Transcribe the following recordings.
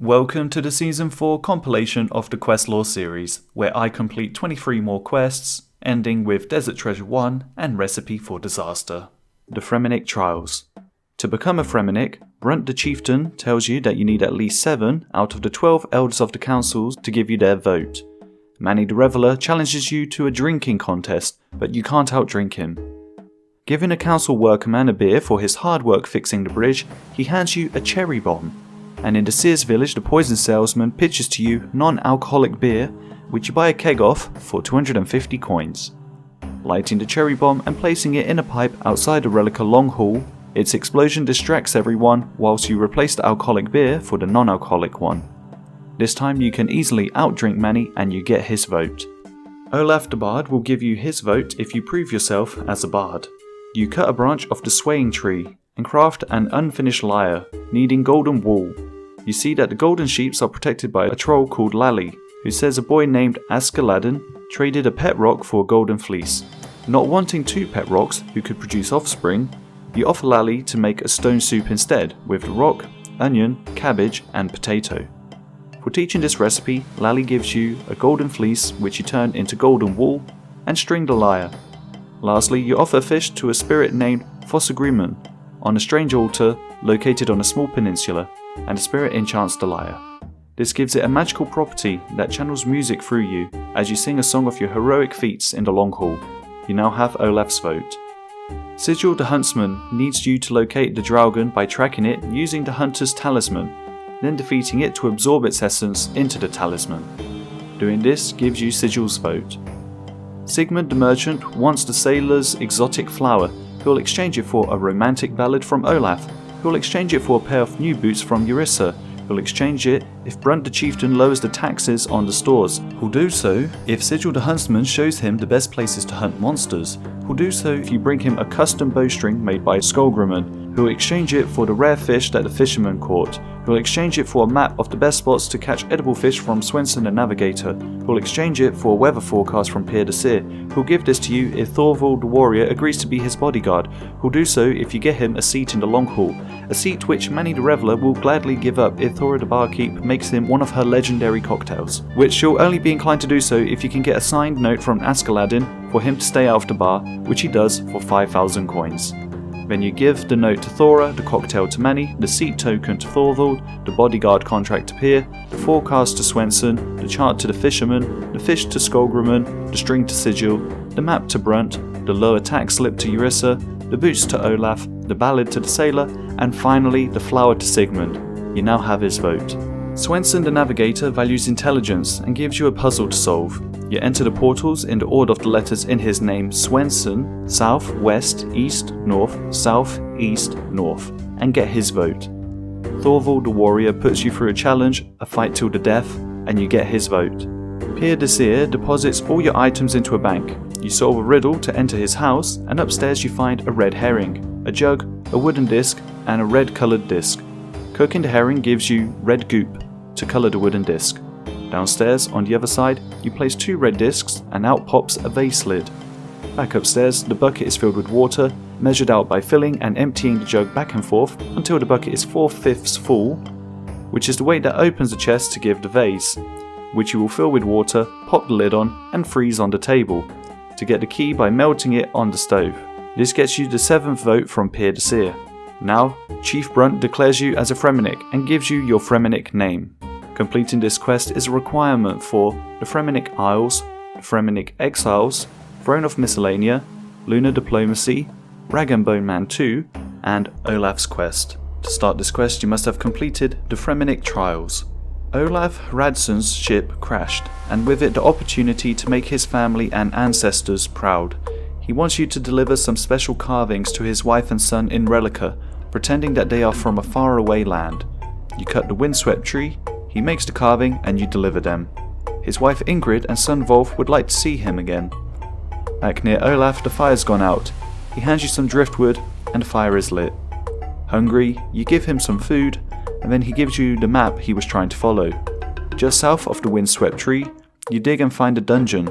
Welcome to the Season 4 compilation of the Quest Lore series, where I complete 23 more quests, ending with Desert Treasure 1 and Recipe for Disaster. The Fremennik Trials. To become a fremennik, Brunt the Chieftain tells you that you need at least 7 out of the 12 Elders of the Councils to give you their vote. Manny the Reveler challenges you to a drinking contest, but you can't outdrink him. Giving a council workman a beer for his hard work fixing the bridge, he hands you a cherry bomb. And in the Sears village, the poison salesman pitches to you non-alcoholic beer, which you buy a keg of for 250 coins. Lighting the cherry bomb and placing it in a pipe outside the Relica Long Hall, its explosion distracts everyone whilst you replace the alcoholic beer for the non-alcoholic one. This time you can easily outdrink Manny and you get his vote. Olaf the Bard will give you his vote if you prove yourself as a bard. You cut a branch of the swaying tree and craft an unfinished lyre, needing golden wool. You see that the golden sheeps are protected by a troll called Lally, who says a boy named Askeladden traded a pet rock for a golden fleece. Not wanting 2 pet rocks who could produce offspring, you offer Lally to make a stone soup instead, with the rock, onion, cabbage and potato. For teaching this recipe, Lally gives you a golden fleece which you turn into golden wool and string the lyre. Lastly, you offer fish to a spirit named Fossagriman on a strange altar located on a small peninsula, and the spirit enchants the lyre. This gives it a magical property that channels music through you as you sing a song of your heroic feats in the Long Hall. You now have Olaf's vote. Sigil the Huntsman needs you to locate the Dragon by tracking it using the Hunter's Talisman, then defeating it to absorb its essence into the talisman. Doing this gives you Sigil's vote. Sigmund the Merchant wants the sailor's exotic flower, who'll exchange it for a romantic ballad from Olaf, who'll exchange it for a pair of new boots from Eurissa, who'll exchange it if Brunt the Chieftain lowers the taxes on the stores, who'll do so if Sigil the Huntsman shows him the best places to hunt monsters, who'll do so if you bring him a custom bowstring made by Skullgrimman, who'll exchange it for the rare fish that the fisherman caught, who'll exchange it for a map of the best spots to catch edible fish from Swenson the Navigator, who'll exchange it for a weather forecast from Pierre de Seer, who'll give this to you if Thorvald the Warrior agrees to be his bodyguard, who'll do so if you get him a seat in the Long Hall, a seat which Manny the Reveler will gladly give up if Thora the Barkeep makes him one of her legendary cocktails, which she'll only be inclined to do so if you can get a signed note from Askeladden for him to stay out of the bar, which he does for 5,000 coins. Then you give the note to Thora, the cocktail to Manny, the seat token to Thorvald, the bodyguard contract to Pierre, the forecast to Swenson, the chart to the fisherman, the fish to Skullgrimman, the string to Sigil, the map to Brunt, the lower tax slip to Eurissa, the boots to Olaf, the ballad to the sailor, and finally the flower to Sigmund. You now have his vote. Swenson the Navigator values intelligence and gives you a puzzle to solve. You enter the portals in the order of the letters in his name: Swenson, south, west, east, north, south, east, north, and get his vote. Thorvald the Warrior puts you through a challenge, a fight till the death, and you get his vote. Pierre de Seer deposits all your items into a bank. You solve a riddle to enter his house, and upstairs you find a red herring, a jug, a wooden disc, and a red coloured disc. Cooking the herring gives you red goop to colour the wooden disc. Downstairs, on the other side, you place 2 red discs and out pops a vase lid. Back upstairs, the bucket is filled with water, measured out by filling and emptying the jug back and forth until the bucket is 4/5 full, which is the weight that opens the chest to give the vase, which you will fill with water, pop the lid on, and freeze on the table, to get the key by melting it on the stove. This gets you the 7th vote from Pierre de Seer. Now, Chief Brunt declares you as a fremennik and gives you your fremennik name. Completing this quest is a requirement for the Fremennik Isles, the Fremennik Exiles, Throne of Miscellanea, Lunar Diplomacy, Rag and Bone Man 2, and Olaf's Quest. To start this quest, you must have completed the Fremennik Trials. Olaf Radson's ship crashed, and with it the opportunity to make his family and ancestors proud. He wants you to deliver some special carvings to his wife and son in Relica, pretending that they are from a faraway land. You cut the windswept tree, he makes the carving, and you deliver them. His wife Ingrid and son Wolf would like to see him again. Back near Olaf, the fire's gone out. He hands you some driftwood, and the fire is lit. Hungry, you give him some food, and then he gives you the map he was trying to follow. Just south of the windswept tree, you dig and find a dungeon.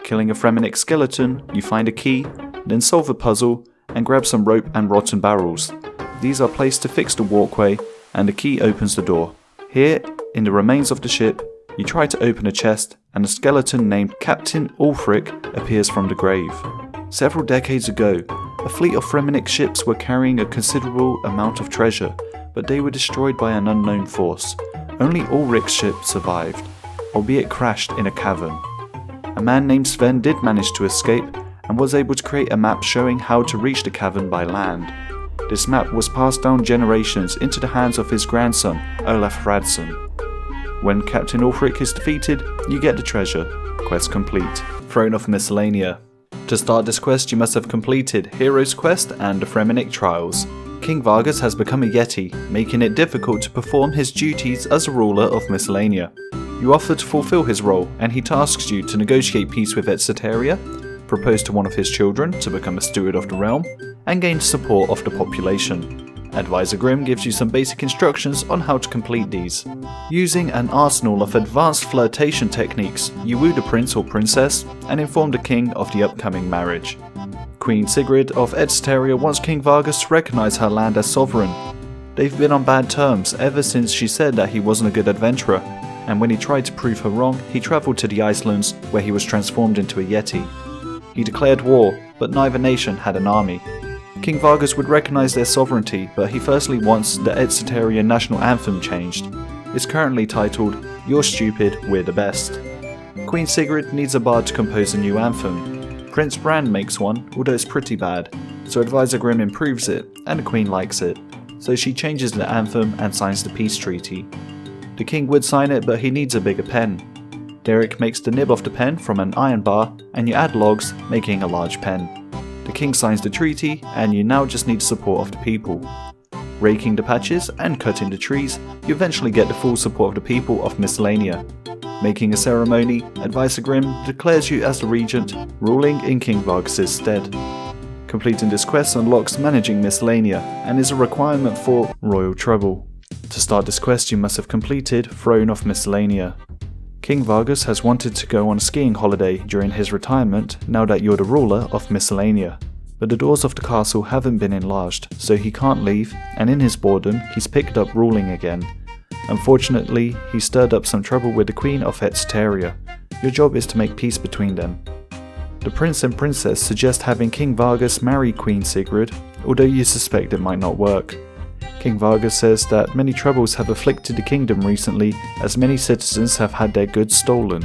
Killing a fremennik skeleton, you find a key, then solve a puzzle, and grab some rope and rotten barrels. These are placed to fix the walkway, and the key opens the door. Here, In the remains of the ship, you try to open a chest and a skeleton named Captain Ulfric appears from the grave. Several decades ago, a fleet of fremennik ships were carrying a considerable amount of treasure, but they were destroyed by an unknown force. Only Ulric's ship survived, albeit crashed in a cavern. A man named Sven did manage to escape and was able to create a map showing how to reach the cavern by land. This map was passed down generations into the hands of his grandson, Olaf. When Captain Ulfric is defeated, you get the treasure. Quest complete. Throne of Miscellanea. To start this quest, you must have completed Hero's Quest and the Fremennik Trials. King Vargas has become a Yeti, making it difficult to perform his duties as a ruler of Miscellanea. You offer to fulfill his role, and he tasks you to negotiate peace with Etceteria, propose to one of his children to become a steward of the realm, and gain support of the population. Advisor Grimm gives you some basic instructions on how to complete these. Using an arsenal of advanced flirtation techniques, you woo the prince or princess and inform the king of the upcoming marriage. Queen Sigrid of Etceteria wants King Vargas to recognize her land as sovereign. They've been on bad terms ever since she said that he wasn't a good adventurer, and when he tried to prove her wrong, he travelled to the Icelands where he was transformed into a Yeti. He declared war, but neither nation had an army. King Vargas would recognize their sovereignty, but he firstly wants the Etceteria national anthem changed. It's currently titled, "You're Stupid, We're the Best." Queen Sigrid needs a bard to compose a new anthem. Prince Brand makes one, although it's pretty bad, so Advisor Grimm improves it, and the Queen likes it. So she changes the anthem and signs the peace treaty. The king would sign it, but he needs a bigger pen. Derek makes the nib of the pen from an iron bar, and you add logs, making a large pen. The king signs the treaty, and you now just need support of the people. Raking the patches and cutting the trees, you eventually get the full support of the people of Miscellanea. Making a ceremony, Advisor Grimm declares you as the regent, ruling in King Vargas' stead. Completing this quest unlocks managing Miscellanea, and is a requirement for Royal Trouble. To start this quest, you must have completed Throne of Miscellanea. King Vargas has wanted to go on a skiing holiday during his retirement now that you're the ruler of Miscellanea. But the doors of the castle haven't been enlarged, so he can't leave, and in his boredom, he's picked up ruling again. Unfortunately, he stirred up some trouble with the Queen of Etceteria. Your job is to make peace between them. The prince and princess suggest having King Vargas marry Queen Sigrid, although you suspect it might not work. King Vargas says that many troubles have afflicted the kingdom recently, as many citizens have had their goods stolen.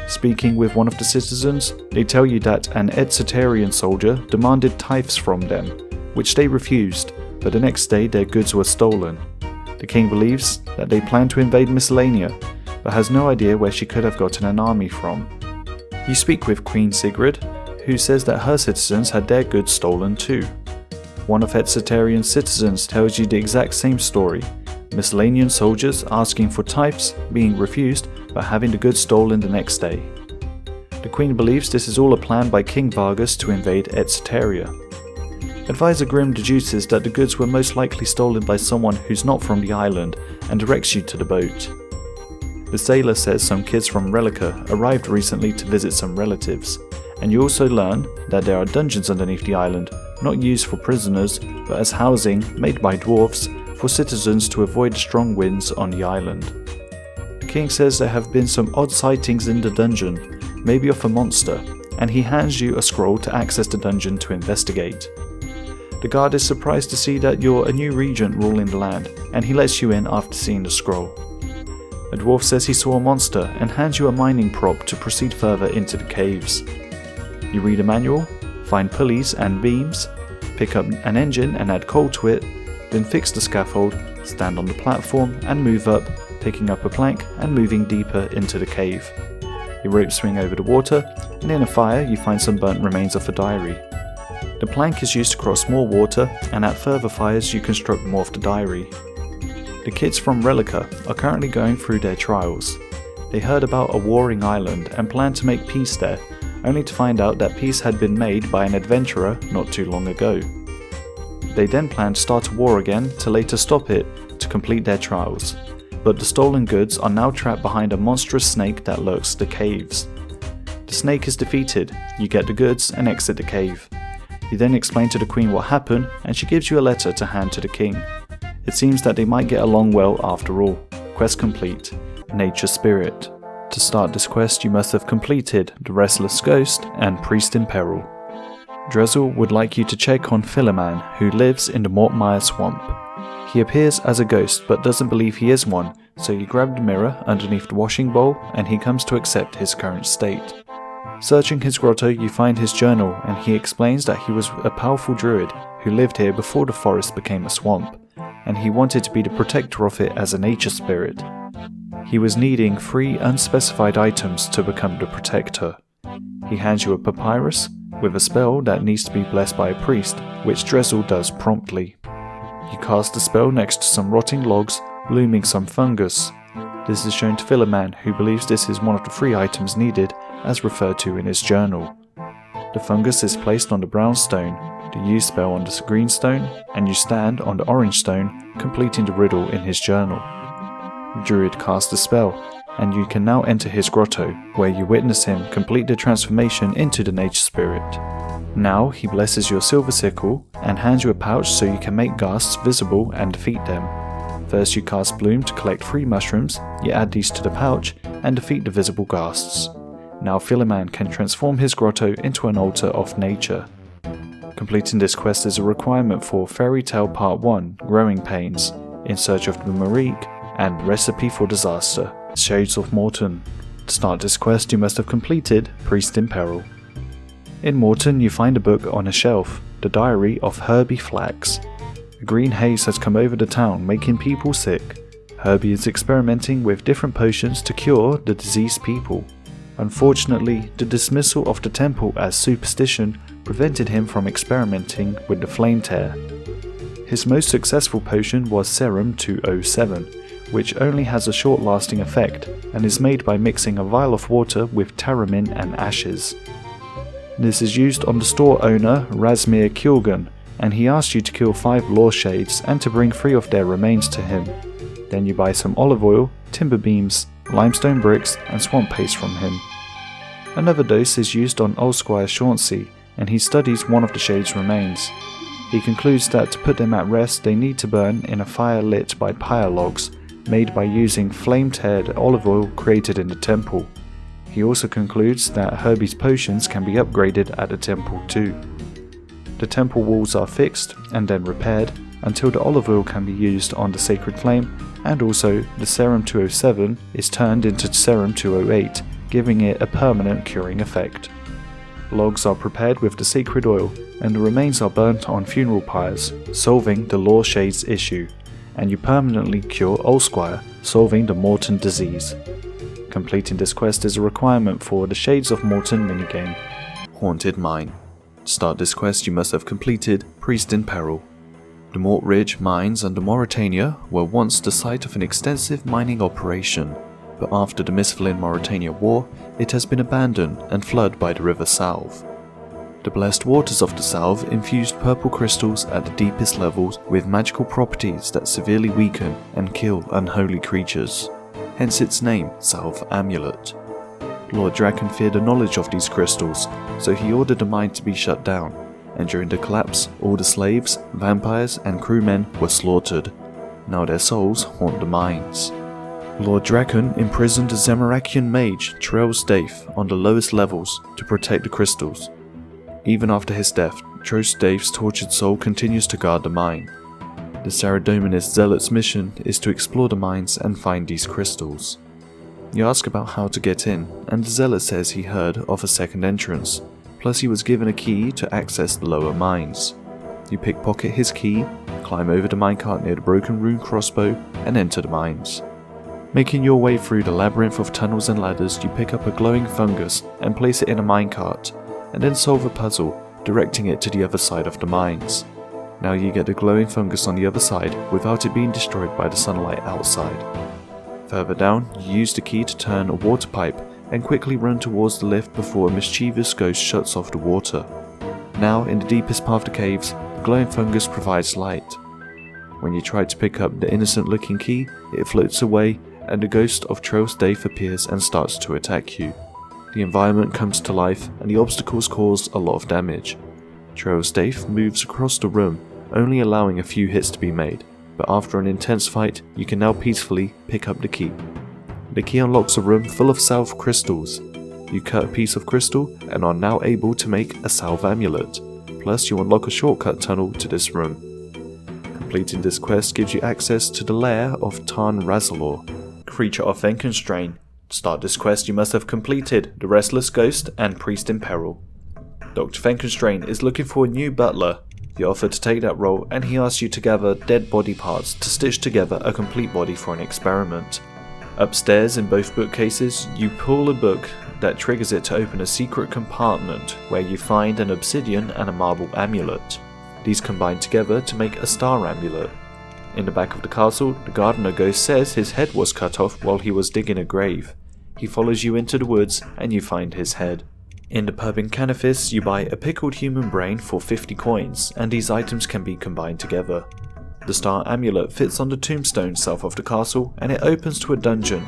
Speaking with one of the citizens, they tell you that an Etceterian soldier demanded tithes from them, which they refused, but the next day their goods were stolen. The king believes that they plan to invade Miscellanea, but has no idea where she could have gotten an army from. You speak with Queen Sigrid, who says that her citizens had their goods stolen too. One of Etceterian's citizens tells you the exact same story. Miscellanean soldiers asking for tithes, being refused, but having the goods stolen the next day. The Queen believes this is all a plan by King Vargas to invade Etceteria. Advisor Grimm deduces that the goods were most likely stolen by someone who's not from the island and directs you to the boat. The sailor says some kids from Relica arrived recently to visit some relatives, and you also learn that there are dungeons underneath the island, not used for prisoners, but as housing made by dwarves for citizens to avoid the strong winds on the island. The king says there have been some odd sightings in the dungeon, maybe of a monster, and he hands you a scroll to access the dungeon to investigate. The guard is surprised to see that you're a new regent ruling the land, and he lets you in after seeing the scroll. A dwarf says he saw a monster and hands you a mining prop to proceed further into the caves. You read a manual, find pulleys and beams, pick up an engine and add coal to it, then fix the scaffold, stand on the platform and move up, picking up a plank and moving deeper into the cave. Your ropes swing over the water, and in a fire you find some burnt remains of a diary. The plank is used to cross more water, and at further fires you construct more of the diary. The kids from Relica are currently going through their trials. They heard about a warring island and planned to make peace there, only to find out that peace had been made by an adventurer not too long ago. They then planned to start a war again to later stop it to complete their trials, but the stolen goods are now trapped behind a monstrous snake that lurks the caves. The snake is defeated, you get the goods and exit the cave. You then explain to the queen what happened, and she gives you a letter to hand to the king. It seems that they might get along well after all. Quest complete. Nature Spirit. To start this quest you must have completed the Restless Ghost and Priest in Peril. Drizzle would like you to check on Phileman, who lives in the mort'ton swamp. He appears as a ghost but doesn't believe he is one, so you grab the mirror underneath the washing bowl and he comes to accept his current state. Searching his grotto you find his journal and he explains that he was a powerful druid who lived here before the forest became a swamp, and he wanted to be the protector of it as a nature spirit. He was needing 3 unspecified items to become the protector. He hands you a papyrus with a spell that needs to be blessed by a priest, which Drizzle does promptly. You cast the spell next to some rotting logs, blooming some fungus. This is shown to Phileman, who believes this is one of the 3 items needed, as referred to in his journal. The fungus is placed on the brown stone, the use spell on the green stone, and you stand on the orange stone, completing the riddle in his journal. The druid casts the spell, and you can now enter his grotto, where you witness him complete the transformation into the nature spirit. Now he blesses your silver sickle and hands you a pouch so you can make ghasts visible and defeat them. First you cast Bloom to collect 3 mushrooms, you add these to the pouch and defeat the visible ghasts. Now Phileman can transform his grotto into an altar of nature. Completing this quest is a requirement for Fairy Tale Part 1, Growing Pains, In Search of the Marique, and Recipe for Disaster, Shades of mort'ton. To start this quest you must have completed Priest in Peril. In mort'ton you find a book on a shelf, the diary of Herbie Flax. A green haze has come over the town, making people sick. Herbie is experimenting with different potions to cure the diseased people. Unfortunately, the dismissal of the temple as superstition prevented him from experimenting with the flame tear. His most successful potion was Serum 207, which only has a short-lasting effect and is made by mixing a vial of water with Taramin and ashes. This is used on the store owner Razmir Kilgan, and he asks you to kill 5 law shades and to bring 3 of their remains to him. Then you buy some olive oil, timber beams, limestone bricks and swamp paste from him. Another dose is used on Old Squire Chauncey, and he studies one of the shades' remains. He concludes that to put them at rest they need to burn in a fire lit by pyre logs, made by using flame-teared olive oil created in the temple. He also concludes that Herbie's potions can be upgraded at the temple too. The temple walls are fixed and then repaired until the olive oil can be used on the sacred flame, and also the Serum 207 is turned into Serum 208, giving it a permanent curing effect. Logs are prepared with the sacred oil and the remains are burnt on funeral pyres, solving the Law Shades issue, and you permanently cure Old Squire, solving the mort'ton disease. Completing this quest is a requirement for the Shades of mort'ton minigame. Haunted Mine. To start this quest you must have completed Priest in Peril. The Mort Ridge mines under Mauritania were once the site of an extensive mining operation, but after the Miscellanea War it has been abandoned and flooded by the River Salve. The blessed waters of the Salve infused purple crystals at the deepest levels with magical properties that severely weaken and kill unholy creatures, hence its name, Salve Amulet. Lord Draken feared the knowledge of these crystals, so he ordered the mine to be shut down, and during the collapse all the slaves, vampires and crewmen were slaughtered. Now their souls haunt the mines. Lord Draken imprisoned the Zemarakian mage Trell's Daith on the lowest levels to protect the crystals. Even after his death, Trell's Daith's tortured soul continues to guard the mine. The Saradominist Zealot's mission is to explore the mines and find these crystals. You ask about how to get in, and the Zealot says he heard of a second entrance, plus he was given a key to access the lower mines. You pickpocket his key, climb over the minecart near the broken rune crossbow, and enter the mines. Making your way through the labyrinth of tunnels and ladders, you pick up a glowing fungus and place it in a minecart, and then solve a puzzle, directing it to the other side of the mines. Now you get the glowing fungus on the other side without it being destroyed by the sunlight outside. Further down, you use the key to turn a water pipe and quickly run towards the lift before a mischievous ghost shuts off the water. Now, in the deepest part of the caves, the glowing fungus provides light. When you try to pick up the innocent looking key, it floats away and the ghost of Trell's Daith appears and starts to attack you. The environment comes to life and the obstacles cause a lot of damage. Trell's Daith moves across the room, only allowing a few hits to be made. but after an intense fight, you can now peacefully pick up the key. The key unlocks a room full of salve crystals. You cut a piece of crystal and are now able to make a salve amulet. Plus, you unlock a shortcut tunnel to this room. Completing this quest gives you access to the lair of Tarn Razalor, creature of Fenconstrain. To start this quest, you must have completed the Restless Ghost and Priest in Peril. Dr. Fenconstrain is looking for a new butler. You offer to take that role, and he asks you to gather dead body parts to stitch together a complete body for an experiment. Upstairs in both bookcases, you pull a book that triggers it to open a secret compartment where you find an obsidian and a marble amulet. These combine together to make a star amulet. In the back of the castle, the gardener ghost says his head was cut off while he was digging a grave. He follows you into the woods and you find his head. In the pub in Canifis, you buy a pickled human brain for 50 coins, and these items can be combined together. The star amulet fits on the tombstone south of the castle, and it opens to a dungeon.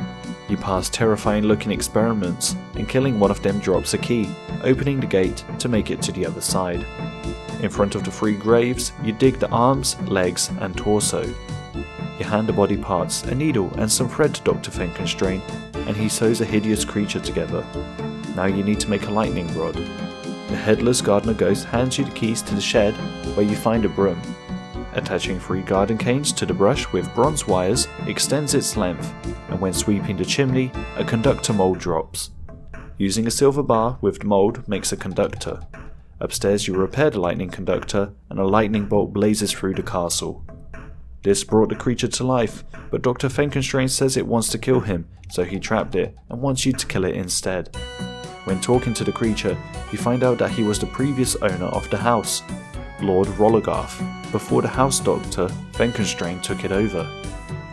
You pass terrifying looking experiments, and killing one of them drops a key, opening the gate to make it to the other side. In front of the 3 graves, you dig the arms, legs and torso. You hand the body parts, a needle and some thread to Dr. Fenconstrain, and he sews a hideous creature together. Now you need to make a lightning rod. The headless gardener ghost hands you the keys to the shed, where you find a broom. Attaching 3 garden canes to the brush with bronze wires extends its length, and when sweeping the chimney, a conductor mold drops. Using a silver bar with the mold makes a conductor. Upstairs you repair the lightning conductor, and a lightning bolt blazes through the castle. This brought the creature to life, but Dr. Fenconstrain says it wants to kill him, so he trapped it and wants you to kill it instead. When talking to the creature, you find out that he was the previous owner of the house, Lord Rollogarth, before the house doctor, Fenconstrain, took it over.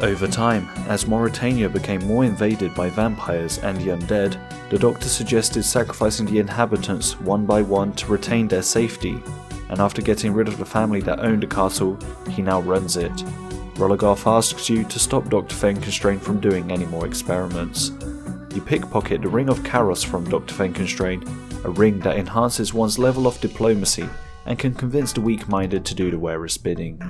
Over time, as Mauritania became more invaded by vampires and the undead, the doctor suggested sacrificing the inhabitants one by one to retain their safety, and after getting rid of the family that owned the castle, he now runs it. Rollogarth asks you to stop Dr. Fenconstrain from doing any more experiments. You pickpocket the Ring of Karos from Dr. Fenconstrain, a ring that enhances one's level of diplomacy and can convince the weak-minded to do the wearer's bidding.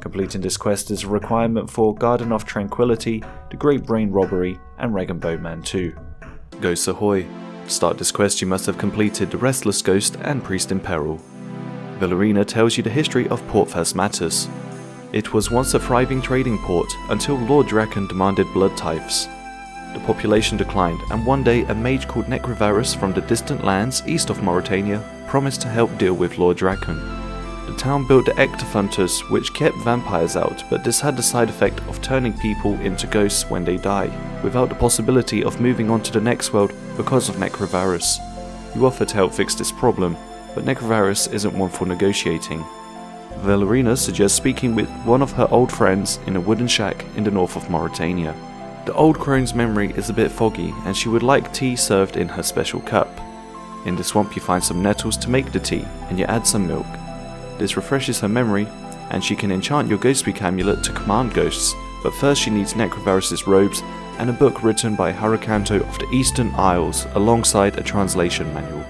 Completing this quest is a requirement for Garden of Tranquility, the Great Brain Robbery, and Rag and Bone Man 2. Ghosts Ahoy! To start this quest you must have completed the Restless Ghost and Priest in Peril. Valerina tells you the history of Port Phasmys. It was once a thriving trading port until Lord Draken demanded blood tithes. The population declined, and one day a mage called Necrovarus from the distant lands east of Mauritania promised to help deal with Lord Draken. The town built the Ectofuntus, which kept vampires out, but this had the side effect of turning people into ghosts when they die, without the possibility of moving on to the next world because of Necrovarus. You offer to help fix this problem, but Necrovarus isn't one for negotiating. Valerina suggests speaking with one of her old friends in a wooden shack in the north of Mauritania. The old crone's memory is a bit foggy, and she would like tea served in her special cup. In the swamp you find some nettles to make the tea, and you add some milk. This refreshes her memory, and she can enchant your Ghostspeak amulet to command ghosts, but first she needs Necrovarus' robes and a book written by Harakanto of the Eastern Isles alongside a translation manual.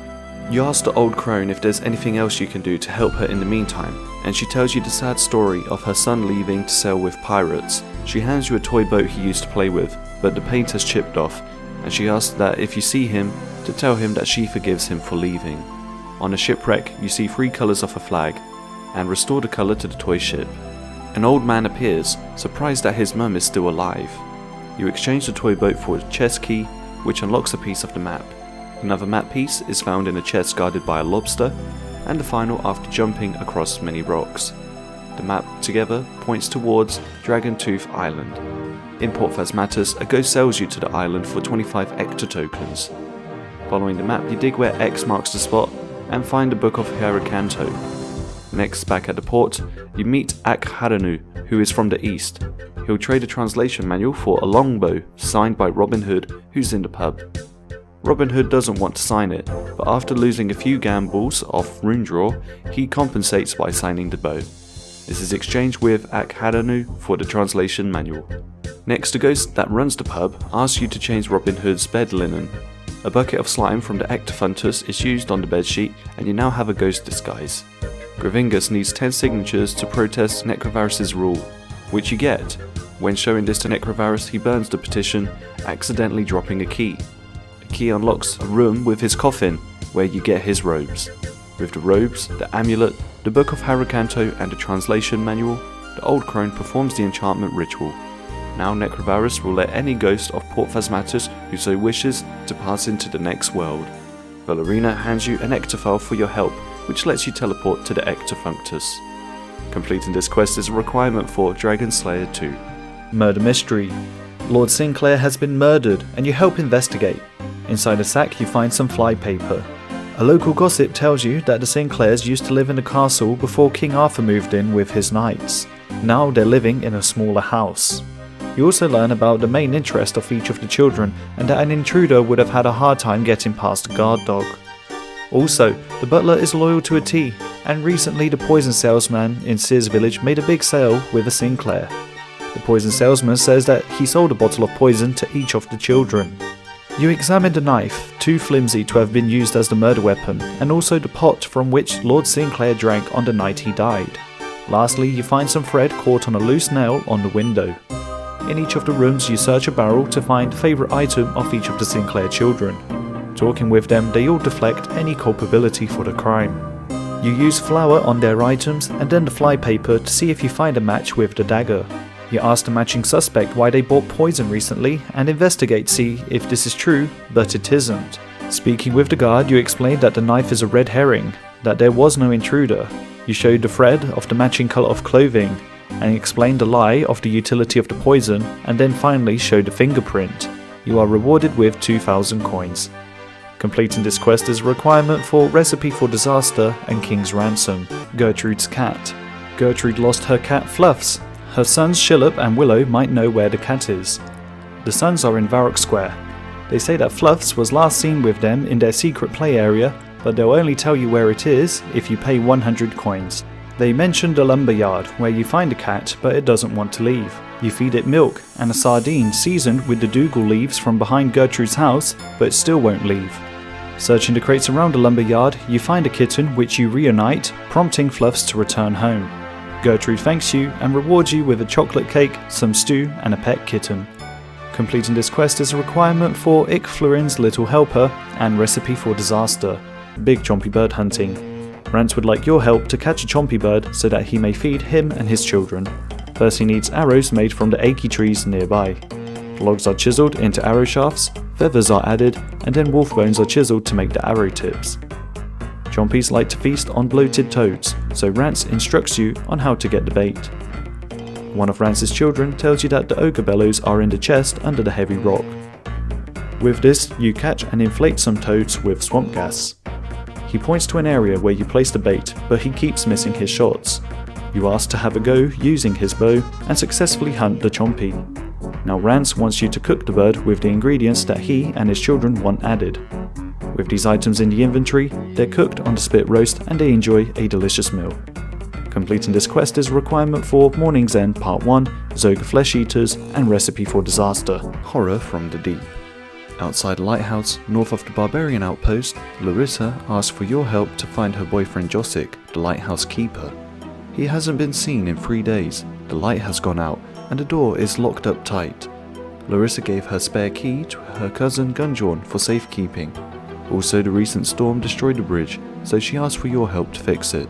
You ask the old crone if there's anything else you can do to help her in the meantime, and she tells you the sad story of her son leaving to sail with pirates. She hands you a toy boat he used to play with, but the paint has chipped off, and she asks that if you see him, to tell him that she forgives him for leaving. On a shipwreck, you see 3 colours of a flag, and restore the colour to the toy ship. An old man appears, surprised that his mum is still alive. You exchange the toy boat for a chest key, which unlocks a piece of the map. Another map piece is found in a chest guarded by a lobster, and the final after jumping across many rocks. The map together points towards Dragon Tooth Island. In Port Phasmys, a ghost sells you to the island for 25 ectotokens. Following the map, you dig where X marks the spot and find the Book of Harakanto. Next, back at the port, you meet Ak Haranu, who is from the east. He'll trade a translation manual for a longbow signed by Robin Hood, who's in the pub. Robin Hood doesn't want to sign it, but after losing a few gambles off rune draw, he compensates by signing the bow. This is exchanged with Ak Haranu for the translation manual. Next, the ghost that runs the pub asks you to change Robin Hood's bed linen. A bucket of slime from the Ectofuntus is used on the bedsheet, and you now have a ghost disguise. Gravingus needs 10 signatures to protest Necrovarus' rule. which you get. When showing this to Necrovarus, he burns the petition, accidentally dropping a key. The key unlocks a room with his coffin, where you get his robes. With the robes, the amulet, the Book of Harakanto and the translation manual, the old crone performs the enchantment ritual. Now Necrovarus will let any ghost of Port Phasmatus who so wishes to pass into the next world. Valerina hands you an ectophile for your help, which lets you teleport to the Ectofunctus. Completing this quest is a requirement for Dragon Slayer 2. Murder mystery. Lord Sinclair has been murdered and you help investigate. Inside a sack you find some flypaper. A local gossip tells you that the Sinclairs used to live in the castle before King Arthur moved in with his knights. Now they're living in a smaller house. You also learn about the main interest of each of the children and that an intruder would have had a hard time getting past a guard dog. Also, the butler is loyal to a T, and recently the poison salesman in Sears Village made a big sale with a Sinclair. The poison salesman says that he sold a bottle of poison to each of the children. You examine the knife, too flimsy to have been used as the murder weapon, and also the pot from which Lord Sinclair drank on the night he died. Lastly, you find some thread caught on a loose nail on the window. In each of the rooms you search a barrel to find the favourite item of each of the Sinclair children. Talking with them, they all deflect any culpability for the crime. You use flour on their items and then the flypaper to see if you find a match with the dagger. You ask the matching suspect why they bought poison recently and investigate to see if this is true, but it isn't. Speaking with the guard, you explain that the knife is a red herring, that there was no intruder. You showed the thread of the matching colour of clothing, and explained the lie of the utility of the poison, and then finally showed the fingerprint. You are rewarded with 2,000 coins. Completing this quest is a requirement for Recipe for Disaster and King's Ransom. Gertrude's cat. Gertrude lost her cat Fluffs. Her sons Shillop and Willow might know where the cat is. The sons are in Varrock Square. They say that Fluffs was last seen with them in their secret play area, but they'll only tell you where it is if you pay 100 coins. They mentioned a lumber yard where you find a cat but it doesn't want to leave. You feed it milk and a sardine seasoned with the Dougal leaves from behind Gertrude's house, but it still won't leave. Searching the crates around the lumber yard, you find a kitten which you reunite, prompting Fluffs to return home. Gertrude thanks you and rewards you with a chocolate cake, some stew and a pet kitten. Completing this quest is a requirement for Ick Florin's Little Helper and Recipe for Disaster. Big Chompy bird hunting. Rance would like your help to catch a Chompy bird so that he may feed him and his children. First he needs arrows made from the achy trees nearby. Logs are chiselled into arrow shafts, feathers are added, and then wolf bones are chiselled to make the arrow tips. Chompies like to feast on bloated toads, so Rance instructs you on how to get the bait. One of Rance's children tells you that the ogre bellows are in the chest under the heavy rock. With this, you catch and inflate some toads with swamp gas. He points to an area where you place the bait, but he keeps missing his shots. You ask to have a go using his bow and successfully hunt the Chompy. Now Rance wants you to cook the bird with the ingredients that he and his children want added. With these items in the inventory, they're cooked on the spit roast and they enjoy a delicious meal. Completing this quest is a requirement for Morning's End Part 1, Zoga Flesh Eaters, and Recipe for Disaster, Horror from the Deep. Outside a lighthouse, north of the barbarian outpost, Larissa asks for your help to find her boyfriend Josic, the lighthouse keeper. He hasn't been seen in 3 days, the light has gone out, and the door is locked up tight. Larissa gave her spare key to her cousin Gunjorn for safekeeping. Also, the recent storm destroyed the bridge, so she asked for your help to fix it.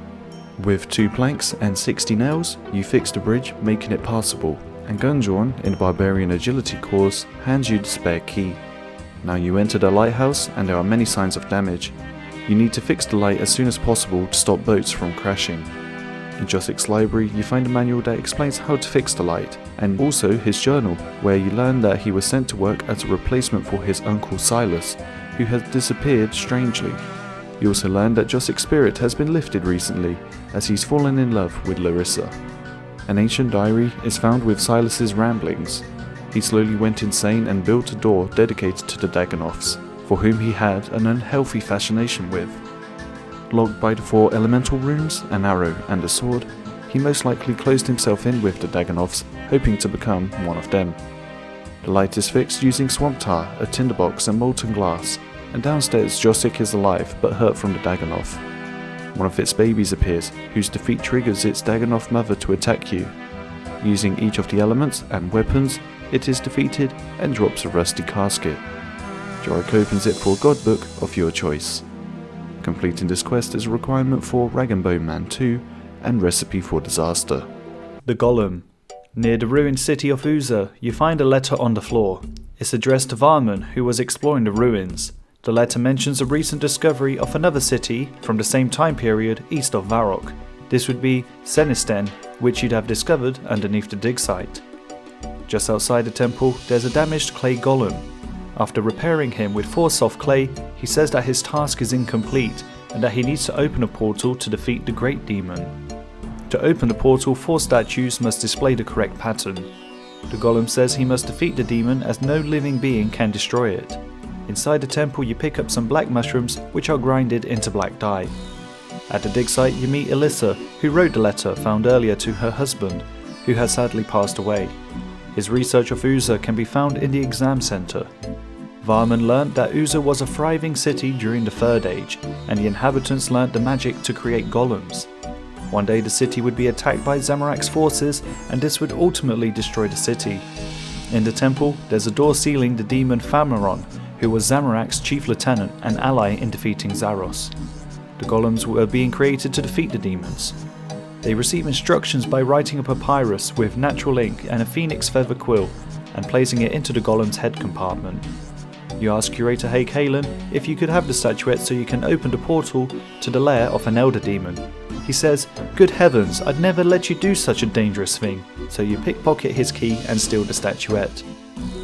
With 2 planks and 60 nails, you fix the bridge, making it passable, and Gunjorn, in the barbarian agility course, hands you the spare key. Now you enter the lighthouse and there are many signs of damage. You need to fix the light as soon as possible to stop boats from crashing. In Josic's library you find a manual that explains how to fix the light, and also his journal, where you learn that he was sent to work as a replacement for his uncle Silas, who has disappeared strangely. You also learn that Josic's spirit has been lifted recently, as he's fallen in love with Larissa. An ancient diary is found with Silas's ramblings. He slowly went insane and built a door dedicated to the Dagonoths, for whom he had an unhealthy fascination with. Logged by the 4 elemental runes, an arrow and a sword, he most likely closed himself in with the Dagonoths, hoping to become one of them. The light is fixed using swamp tar, a tinderbox and molten glass, and downstairs Josic is alive but hurt from the Dagonoth. One of its babies appears, whose defeat triggers its Dagonoth mother to attack you. Using each of the elements and weapons, it is defeated and drops a rusty casket. Jorik opens it for a god book of your choice. Completing this quest is a requirement for Rag and Bone Man 2 and Recipe for Disaster. The Golem. Near the ruined city of Uza, you find a letter on the floor. It's addressed to Varman, who was exploring the ruins. The letter mentions a recent discovery of another city from the same time period east of Varrock. This would be Senistan, which you'd have discovered underneath the dig site. Just outside the temple, there's a damaged clay golem. After repairing him with 4 soft clay, he says that his task is incomplete and that he needs to open a portal to defeat the Great Demon. To open the portal, 4 statues must display the correct pattern. The golem says he must defeat the demon as no living being can destroy it. Inside the temple you pick up some black mushrooms which are grinded into black dye. At the dig site you meet Elissa, who wrote the letter found earlier to her husband, who has sadly passed away. His research of Uza can be found in the exam center. Varman learnt that Uza was a thriving city during the Third Age, and the inhabitants learnt the magic to create golems. One day the city would be attacked by Zamorak's forces, and this would ultimately destroy the city. In the temple, there's a door sealing the demon Phameron, who was Zamorak's chief lieutenant and ally in defeating Zaros. The golems were being created to defeat the demons. They receive instructions by writing a papyrus with natural ink and a phoenix feather quill, and placing it into the golem's head compartment. You ask Curator Hakehalan if you could have the statuette so you can open the portal to the lair of an elder demon. He says, "Good heavens, I'd never let you do such a dangerous thing," so you pickpocket his key and steal the statuette.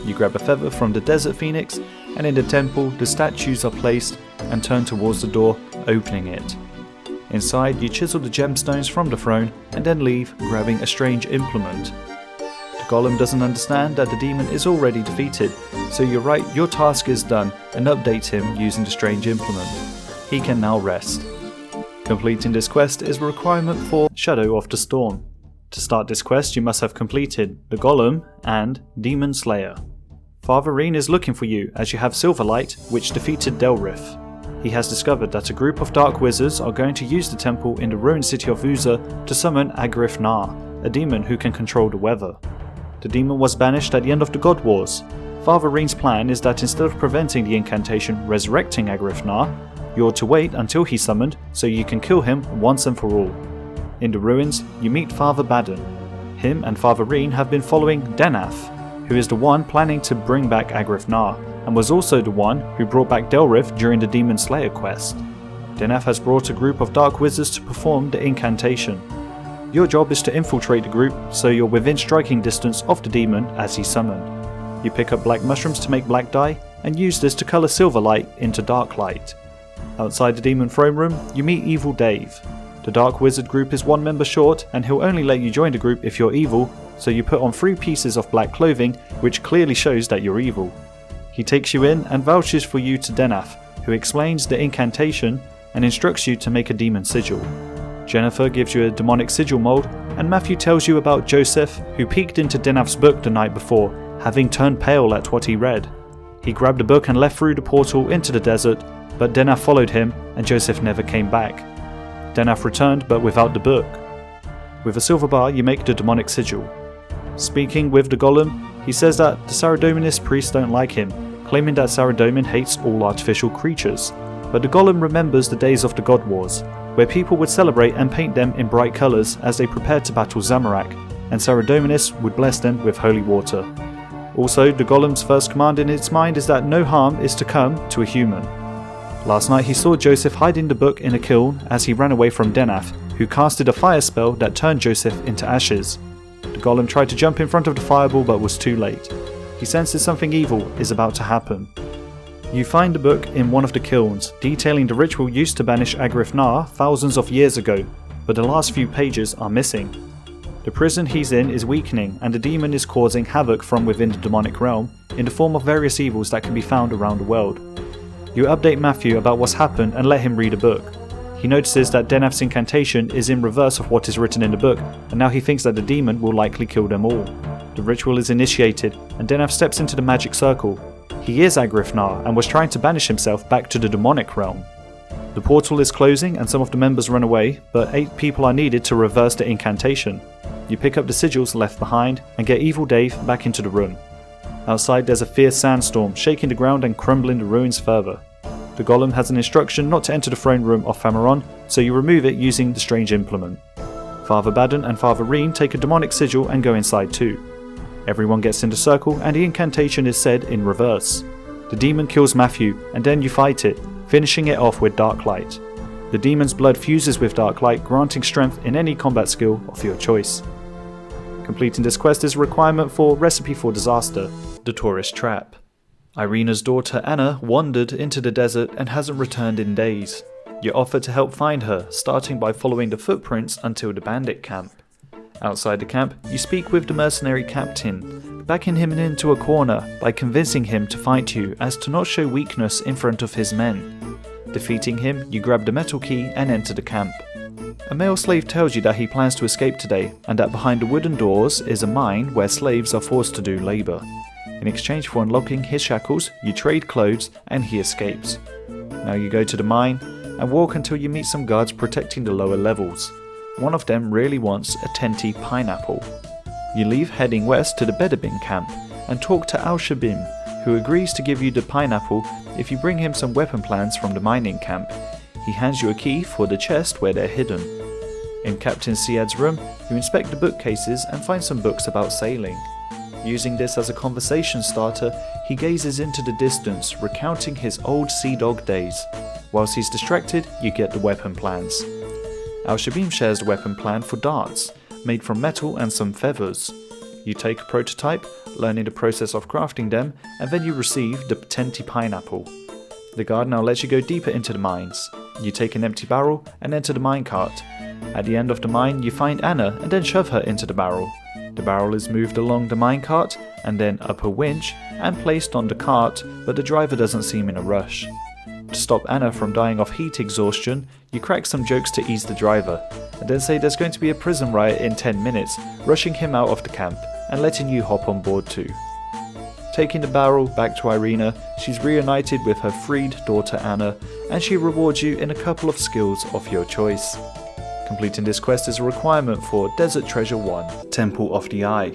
You grab a feather from the desert phoenix, and in the temple the statues are placed and turn towards the door, opening it. Inside you chisel the gemstones from the throne and then leave, grabbing a strange implement. The golem doesn't understand that the demon is already defeated, so you write your task is done and update him using the strange implement. He can now rest. Completing this quest is a requirement for Shadow of the Storm. To start this quest you must have completed the Golem and Demon Slayer. Father Reen is looking for you as you have Silverlight, which defeated Delrith. He has discovered that a group of dark wizards are going to use the temple in the ruined city of Uza to summon Agrif Nar, a demon who can control the weather. The demon was banished at the end of the God Wars. Father Reen's plan is that instead of preventing the incantation resurrecting Agrif Nar, you're to wait until he's summoned so you can kill him once and for all. In the ruins, you meet Father Baden. Him and Father Reen have been following Denath, who is the one planning to bring back Agrif Nar, and was also the one who brought back Delrith during the Demon Slayer quest. Denath has brought a group of dark wizards to perform the incantation. Your job is to infiltrate the group so you're within striking distance of the demon as he's summoned. You pick up black mushrooms to make black dye, and use this to colour silver light into dark light. Outside the demon throne room, you meet Evil Dave. The dark wizard group is 1 member short, and he'll only let you join the group if you're evil, so you put on 3 pieces of black clothing, which clearly shows that you're evil. He takes you in and vouches for you to Denath, who explains the incantation and instructs you to make a demon sigil. Jennifer gives you a demonic sigil mold, and Matthew tells you about Joseph, who peeked into Denath's book the night before, having turned pale at what he read. He grabbed the book and left through the portal into the desert, but Denath followed him and Joseph never came back. Denath returned but without the book. With a silver bar you make the demonic sigil. Speaking with the golem, he says that the Saradominist priests don't like him, claiming that Saradomin hates all artificial creatures. But the golem remembers the days of the God Wars, where people would celebrate and paint them in bright colours as they prepared to battle Zamorak, and Saradominists would bless them with holy water. Also, the golem's first command in its mind is that no harm is to come to a human. Last night he saw Joseph hiding the book in a kiln as he ran away from Denath, who casted a fire spell that turned Joseph into ashes. The golem tried to jump in front of the fireball but was too late. He senses something evil is about to happen. You find the book in one of the kilns, detailing the ritual used to banish Agrif Nar thousands of years ago, but the last few pages are missing. The prison he's in is weakening, and the demon is causing havoc from within the demonic realm in the form of various evils that can be found around the world. You update Matthew about what's happened and let him read a book. He notices that Denath's incantation is in reverse of what is written in the book, and now he thinks that the demon will likely kill them all. The ritual is initiated, and Denath steps into the magic circle. He is Agrif Nar and was trying to banish himself back to the demonic realm. The portal is closing and some of the members run away, but 8 people are needed to reverse the incantation. You pick up the sigils left behind and get Evil Dave back into the room. Outside there's a fierce sandstorm shaking the ground and crumbling the ruins further. The golem has an instruction not to enter the throne room of Phameron, so you remove it using the strange implement. Father Baden and Father Reen take a demonic sigil and go inside too. Everyone gets in the circle and the incantation is said in reverse. The demon kills Matthew and then you fight it, finishing it off with dark light. The demon's blood fuses with dark light, granting strength in any combat skill of your choice. Completing this quest is a requirement for Recipe for Disaster, the tourist trap. Irina's daughter Anna wandered into the desert and hasn't returned in days. You offer to help find her, starting by following the footprints until the bandit camp. Outside the camp, you speak with the mercenary captain, backing him into a corner by convincing him to fight you as to not show weakness in front of his men. Defeating him, you grab the metal key and enter the camp. A male slave tells you that he plans to escape today and that behind the wooden doors is a mine where slaves are forced to do labour. In exchange for unlocking his shackles, you trade clothes and he escapes. Now you go to the mine and walk until you meet some guards protecting the lower levels. One of them really wants a Tenti pineapple. You leave heading west to the Bedabin camp and talk to Al-Shabim, who agrees to give you the pineapple if you bring him some weapon plans from the mining camp. He hands you a key for the chest where they're hidden. In Captain Siad's room, you inspect the bookcases and find some books about sailing. Using this as a conversation starter, he gazes into the distance, recounting his old sea dog days. Whilst he's distracted, you get the weapon plans. Al-Shabim shares the weapon plan for darts, made from metal and some feathers. You take a prototype, learning the process of crafting them, and then you receive the Tenti pineapple. The guard now lets you go deeper into the mines. You take an empty barrel and enter the minecart. At the end of the mine, you find Anna and then shove her into the barrel. The barrel is moved along the minecart and then up a winch and placed on the cart, but the driver doesn't seem in a rush. To stop Anna from dying of heat exhaustion, you crack some jokes to ease the driver, and then say there's going to be a prison riot in 10 minutes, rushing him out of the camp and letting you hop on board too. Taking the barrel back to Irina, she's reunited with her freed daughter Anna, and she rewards you in a couple of skills of your choice. Completing this quest is a requirement for Desert Treasure 1, Temple of the Eye.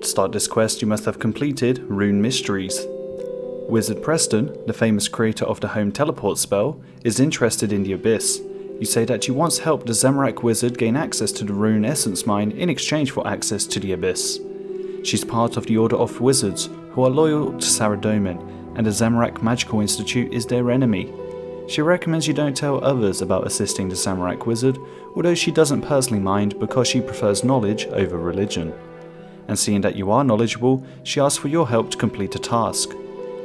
To start this quest you must have completed Rune Mysteries. Wizard Preston, the famous creator of the home teleport spell, is interested in the Abyss. You say that you once helped the Zamorak wizard gain access to the Rune Essence Mine in exchange for access to the Abyss. She's part of the Order of Wizards, who are loyal to Saradomin, and the Zamorak Magical Institute is their enemy. She recommends you don't tell others about assisting the Zamorak wizard, although she doesn't personally mind because she prefers knowledge over religion. And seeing that you are knowledgeable, she asks for your help to complete a task.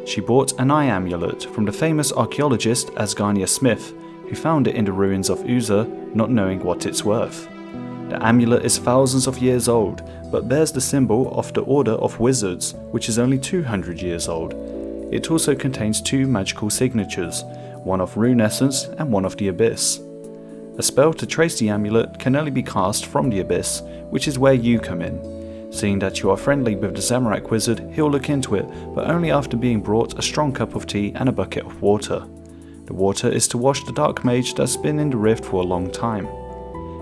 She bought an eye amulet from the famous archaeologist Asgarnia Smith, who found it in the ruins of Uza, not knowing what it's worth. The amulet is thousands of years old, but bears the symbol of the Order of Wizards, which is only 200 years old. It also contains 2 magical signatures, one of Rune Essence and one of the Abyss. A spell to trace the amulet can only be cast from the Abyss, which is where you come in. Seeing that you are friendly with the Zamorak wizard, he'll look into it, but only after being brought a strong cup of tea and a bucket of water. The water is to wash the dark mage that's been in the rift for a long time.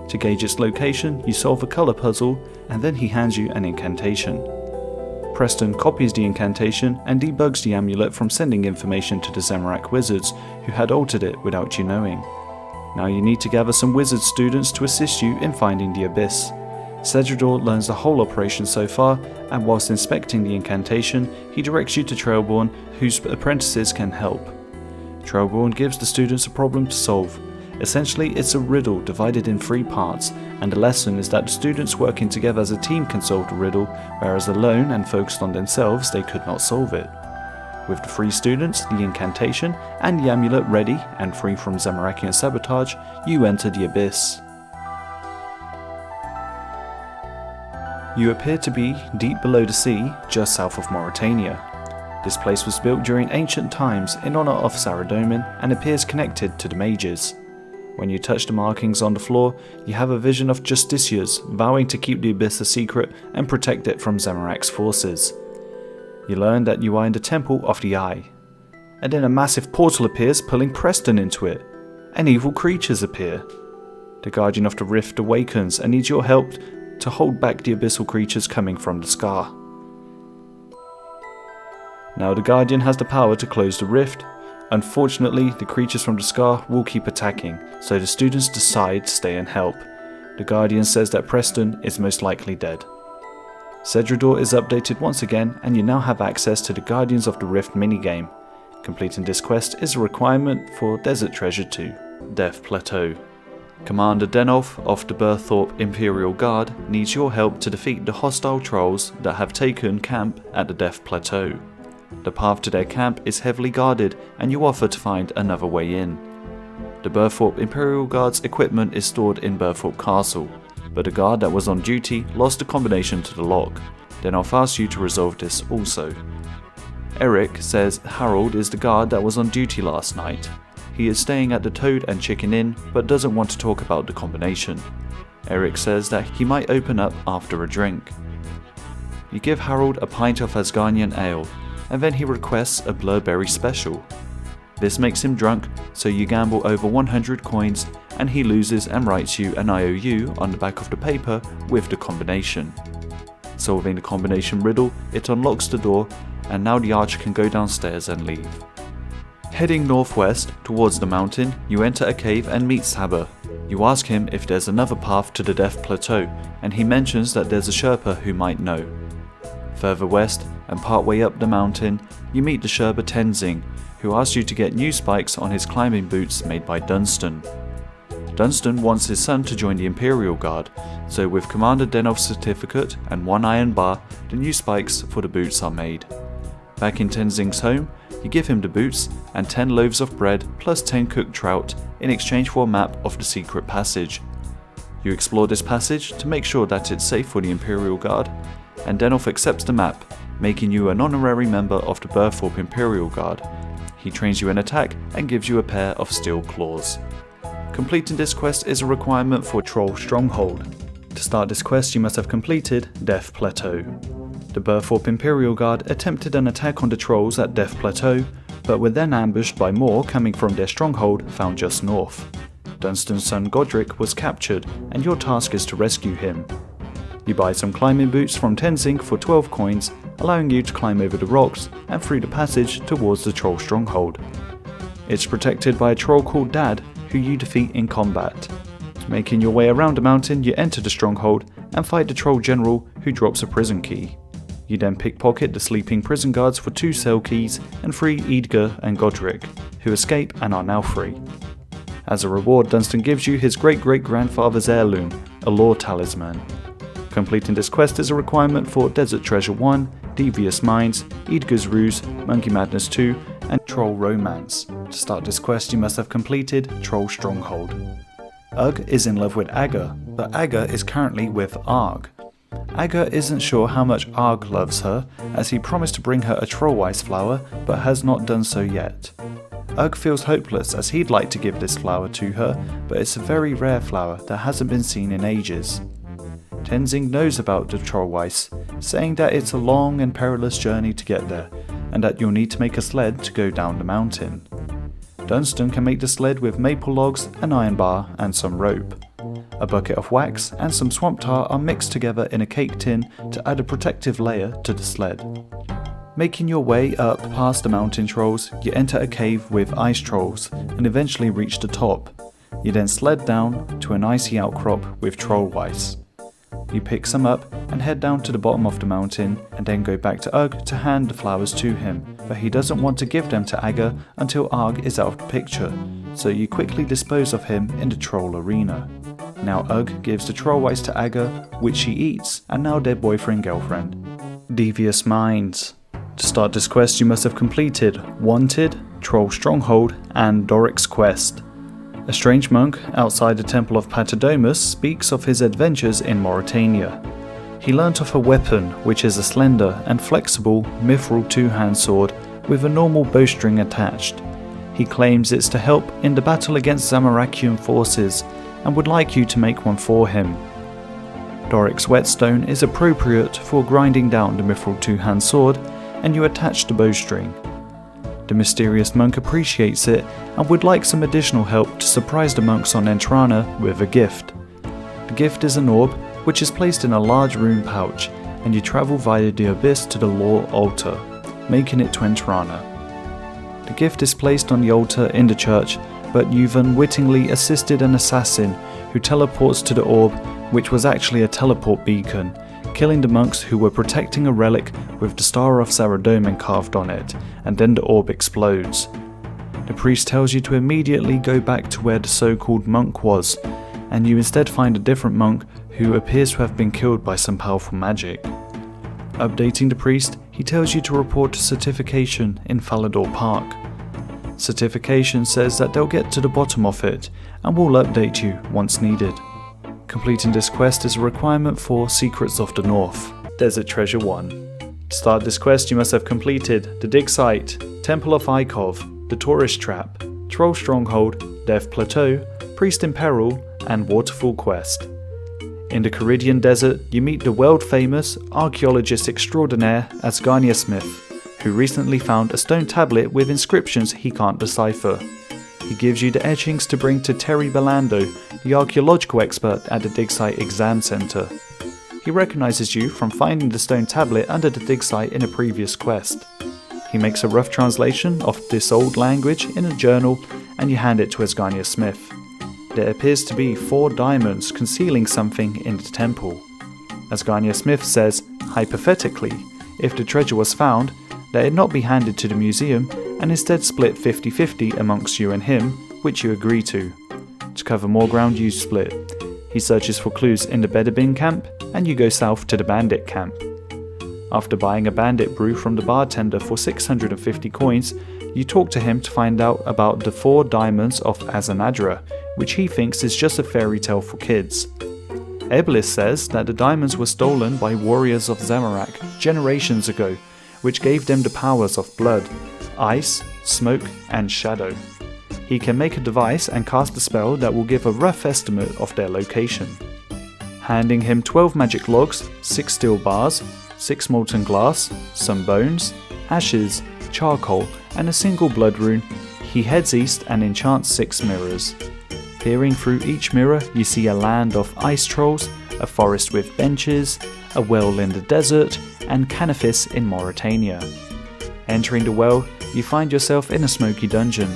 To gauge its location, you solve a colour puzzle, and then he hands you an incantation. Preston copies the incantation and debugs the amulet from sending information to the Zamorak wizards, who had altered it without you knowing. Now you need to gather some wizard students to assist you in finding the Abyss. Cedrador learns the whole operation so far, and whilst inspecting the incantation, he directs you to Trailborn, whose apprentices can help. Trailborn gives the students a problem to solve. Essentially, it's a riddle divided in 3 parts, and the lesson is that the students working together as a team can solve the riddle, whereas alone and focused on themselves they could not solve it. With the 3 students, the incantation, and the amulet ready and free from Zamorakian sabotage, you enter the Abyss. You appear to be deep below the sea, just south of Mauritania. This place was built during ancient times in honour of Saradomin and appears connected to the mages. When you touch the markings on the floor, you have a vision of justiciars vowing to keep the Abyss a secret and protect it from Zamorak's forces. You learn that you are in the Temple of the Eye. And then a massive portal appears, pulling Preston into it, and evil creatures appear. The Guardian of the Rift awakens and needs your help to hold back the abyssal creatures coming from the scar. Now the Guardian has the power to close the rift. Unfortunately, the creatures from the scar will keep attacking, so the students decide to stay and help. The Guardian says that Preston is most likely dead. Cedrador is updated once again, and you now have access to the Guardians of the Rift minigame. Completing this quest is a requirement for Desert Treasure 2, Death Plateau. Commander Denolf of the Berthorpe Imperial Guard needs your help to defeat the hostile trolls that have taken camp at the Death Plateau. The path to their camp is heavily guarded, and you offer to find another way in. The Berthorpe Imperial Guard's equipment is stored in Berthorpe Castle, but the guard that was on duty lost the combination to the lock. Denolf asks you to resolve this also. Eric says Harold is the guard that was on duty last night. He is staying at the Toad and Chicken Inn, but doesn't want to talk about the combination. Eric says that he might open up after a drink. You give Harold a pint of Asgarnian ale, and then he requests a Blurberry special. This makes him drunk, so you gamble over 100 coins, and he loses and writes you an IOU on the back of the paper with the combination. Solving the combination riddle, it unlocks the door, and now the archer can go downstairs and leave. Heading northwest towards the mountain, you enter a cave and meet Saber. You ask him if there's another path to the Death Plateau, and he mentions that there's a Sherpa who might know. Further west, and partway up the mountain, you meet the Sherpa Tenzing, who asks you to get new spikes on his climbing boots made by Dunstan. Dunstan wants his son to join the Imperial Guard, so with Commander Denolf's certificate and 1 iron bar, the new spikes for the boots are made. Back in Tenzing's home, you give him the boots and 10 loaves of bread plus 10 cooked trout in exchange for a map of the secret passage. You explore this passage to make sure that it's safe for the Imperial Guard, and Denolf accepts the map, making you an honorary member of the Berthorpe Imperial Guard. He trains you in attack and gives you a pair of steel claws. Completing this quest is a requirement for Troll Stronghold. To start this quest, you must have completed Death Plateau. The Berthorpe Imperial Guard attempted an attack on the trolls at Death Plateau, but were then ambushed by more coming from their stronghold found just north. Dunstan's son Godric was captured, and your task is to rescue him. You buy some climbing boots from Tenzing for 12 coins, allowing you to climb over the rocks and through the passage towards the troll stronghold. It's protected by a troll called Dad, who you defeat in combat. Making your way around the mountain, you enter the stronghold and fight the troll general, who drops a prison key. You then pickpocket the sleeping prison guards for 2 cell keys and free Edgar and Godric, who escape and are now free. As a reward, Dunstan gives you his great-great-grandfather's heirloom, a lore talisman. Completing this quest is a requirement for Desert Treasure 1, Devious Minds, Edgar's Ruse, Monkey Madness 2, and Troll Romance. To start this quest, you must have completed Troll Stronghold. Ugg is in love with Aga, but Aga is currently with Arg. Aga isn't sure how much Arg loves her, as he promised to bring her a trollweiss flower, but has not done so yet. Ugg feels hopeless, as he'd like to give this flower to her, but it's a very rare flower that hasn't been seen in ages. Tenzing knows about the trollweiss, saying that it's a long and perilous journey to get there, and that you'll need to make a sled to go down the mountain. Dunstan can make the sled with maple logs, an iron bar, and some rope. A bucket of wax and some swamp tar are mixed together in a cake tin to add a protective layer to the sled. Making your way up past the mountain trolls, you enter a cave with ice trolls and eventually reach the top. You then sled down to an icy outcrop with trollweiss. You pick some up and head down to the bottom of the mountain, and then go back to Ugg to hand the flowers to him, but he doesn't want to give them to Aga until Arg is out of the picture, so you quickly dispose of him in the troll arena. Now Ugg gives the trollweiss to Aga, which she eats, and now their boyfriend-girlfriend. Devious Minds. To start this quest, you must have completed Wanted, Troll Stronghold, and Doric's Quest. A strange monk outside the Temple of Patadomus speaks of his adventures in Mauritania. He learnt of a weapon which is a slender and flexible mithril 2-hand sword with a normal bowstring attached. He claims it's to help in the battle against Zamarakian forces and would like you to make one for him. Doric's whetstone is appropriate for grinding down the mithril 2-hand sword, and you attach the bowstring. The mysterious monk appreciates it and would like some additional help to surprise the monks on Entrana with a gift. The gift is an orb which is placed in a large rune pouch, and you travel via the abyss to the law altar, making it to Entrana. The gift is placed on the altar in the church, but you've unwittingly assisted an assassin who teleports to the orb, which was actually a teleport beacon, killing the monks who were protecting a relic with the Star of Saradomin carved on it, and then the orb explodes. The priest tells you to immediately go back to where the so-called monk was, and you instead find a different monk who appears to have been killed by some powerful magic. Updating the priest, he tells you to report to Certification in Falador Park. Certification says that they'll get to the bottom of it and will update you once needed. Completing this quest is a requirement for Secrets of the North, Desert Treasure 1. To start this quest you must have completed the Dig Site, Temple of Ikov, the Tourist Trap, Troll Stronghold, Death Plateau, Priest in Peril, and Waterfall Quest. In the Caridian Desert, you meet the world-famous archaeologist extraordinaire Asgarnia Smith, who recently found a stone tablet with inscriptions he can't decipher. He gives you the etchings to bring to Terry Belando, the archaeological expert at the Dig Site Exam Center. He recognizes you from finding the stone tablet under the dig site in a previous quest. He makes a rough translation of this old language in a journal, and you hand it to Asgarnia Smith. There appears to be 4 diamonds concealing something in the temple. Asgarnia Smith says, hypothetically, if the treasure was found, that it not be handed to the museum and instead split 50-50 amongst you and him, which you agree to. To cover more ground you split. He searches for clues in the Bedabin camp and you go south to the bandit camp. After buying a bandit brew from the bartender for 650 coins, you talk to him to find out about the 4 diamonds of Azanadra, which he thinks is just a fairy tale for kids. Eblis says that the diamonds were stolen by warriors of Zamorak generations ago, which gave them the powers of blood, ice, smoke, and shadow. He can make a device and cast a spell that will give a rough estimate of their location. Handing him 12 magic logs, 6 steel bars, 6 molten glass, some bones, ashes, charcoal, and a single blood rune, he heads east and enchants 6 mirrors. Peering through each mirror, you see a land of ice trolls, a forest with benches, a well in the desert, and cannabis in Mauritania. Entering the well, you find yourself in a smoky dungeon.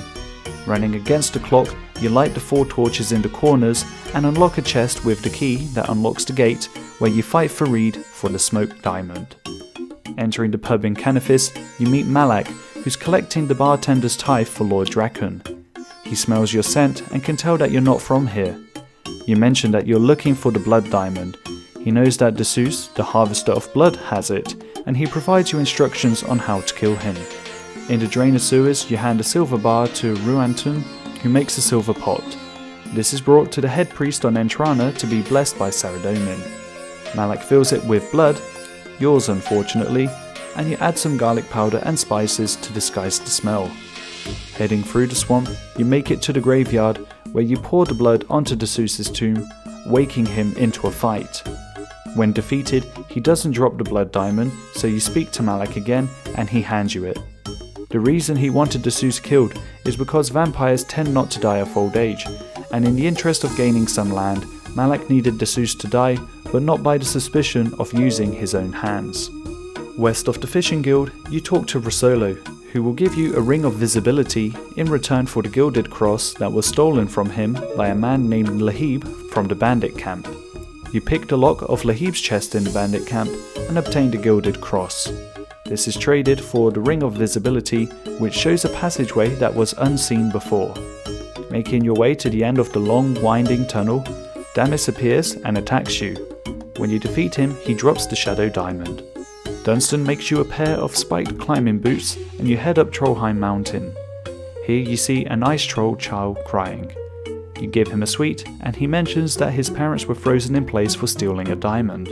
Running against the clock, you light the 4 torches in the corners and unlock a chest with the key that unlocks the gate where you fight Farid for the smoked diamond. Entering the pub in Cannabis, you meet Malak, who's collecting the bartender's tithe for Lord Drakon. He smells your scent and can tell that you're not from here. You mention that you're looking for the blood diamond. He knows that Desus, the harvester of blood, has it, and he provides you instructions on how to kill him. In the drainer sewers, you hand a silver bar to Ruanton, who makes a silver pot. This is brought to the head priest on Entrana to be blessed by Saradomin. Malak fills it with blood, yours unfortunately, and you add some garlic powder and spices to disguise the smell. Heading through the swamp, you make it to the graveyard, where you pour the blood onto Desus's tomb, waking him into a fight. When defeated, he doesn't drop the blood diamond, so you speak to Malak again and he hands you it. The reason he wanted Desus killed is because vampires tend not to die of old age, and in the interest of gaining some land, Malak needed Desus to die, but not by the suspicion of using his own hands. West of the Fishing Guild, you talk to Rosolo, who will give you a ring of visibility in return for the gilded cross that was stolen from him by a man named Lahib from the bandit camp. You pick the lock of Lahib's chest in the bandit camp and obtain the gilded cross. This is traded for the ring of visibility, which shows a passageway that was unseen before. Making your way to the end of the long, winding tunnel, Damis appears and attacks you. When you defeat him, he drops the shadow diamond. Dunstan makes you a pair of spiked climbing boots and you head up Trollheim Mountain. Here you see an ice troll child crying. You give him a sweet and he mentions that his parents were frozen in place for stealing a diamond.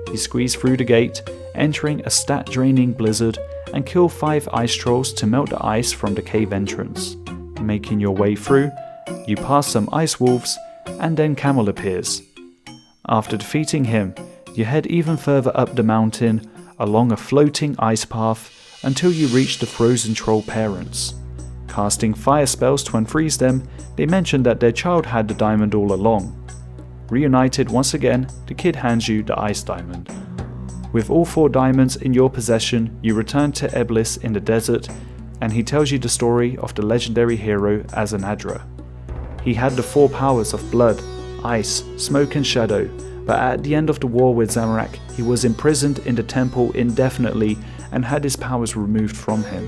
You squeeze through the gate, entering a stat-draining blizzard, and kill 5 ice trolls to melt the ice from the cave entrance. Making your way through, you pass some ice wolves, and then Camel appears. After defeating him, you head even further up the mountain, along a floating ice path, until you reach the frozen troll parents. Casting fire spells to unfreeze them, they mention that their child had the diamond all along. Reunited once again, the kid hands you the ice diamond. With all 4 diamonds in your possession, you return to Eblis in the desert, and he tells you the story of the legendary hero Azanadra. He had the 4 powers of blood, ice, smoke and shadow, but at the end of the war with Zamorak, he was imprisoned in the temple indefinitely and had his powers removed from him.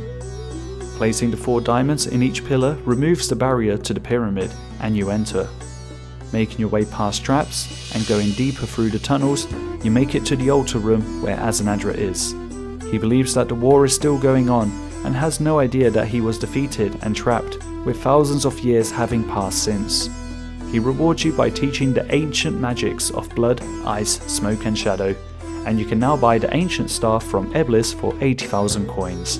Placing the 4 diamonds in each pillar removes the barrier to the pyramid, and you enter. Making your way past traps and going deeper through the tunnels, you make it to the altar room where Azanadra is. He believes that the war is still going on and has no idea that he was defeated and trapped, with thousands of years having passed since. He rewards you by teaching the ancient magics of blood, ice, smoke and shadow, and you can now buy the ancient staff from Eblis for 80,000 coins.